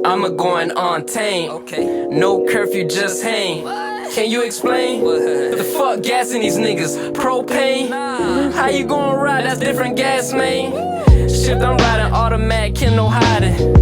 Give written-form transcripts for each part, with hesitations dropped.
I'ma going on tame. Okay. No curfew, just hang. Can you explain? What the fuck gassing these niggas? Propane? How you gonna ride? That's different gas, man. Shit, I'm riding automatic, can no hiding.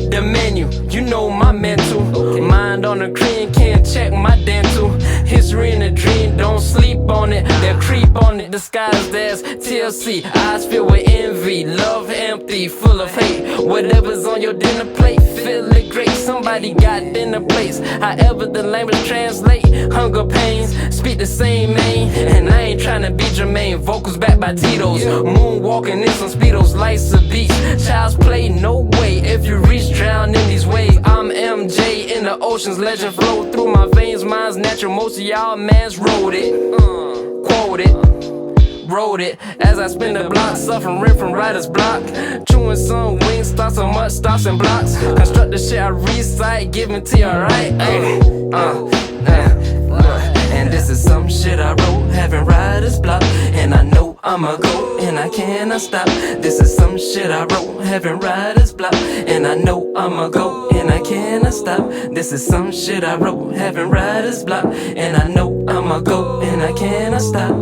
The menu, you know my mental. Mind on the cream, can't check my dental. History in a dream, don't sleep on it. They'll creep on it, disguised as TLC. Eyes filled with envy, love empty, full of hate. Whatever's on your dinner plate, feel it great. Somebody got dinner plates. However the language translate, hunger pains, speak the same name. And I ain't tryna be Jermaine, vocals backed by Tito's. Moonwalking in some speedos, lights of beach. Child's play, no way. If you reach, drown in these waves. I'm MJ in the oceans, legend flow through my veins. Mine's natural, most of y'all mans wrote it, quoted, wrote it. As I spin the block, suffering from writer's block. Chewing some wings, thoughts so much, stops and blocks. Construct the shit I recite, giving to you, alright? And this is some shit I wrote, having writer's block. And I know I'ma go, and I cannot stop. This is some shit I wrote, having writer's block. And I know I'ma go, and I cannot stop. This is some shit I wrote, having writer's block. And I know I'ma go, and I cannot stop.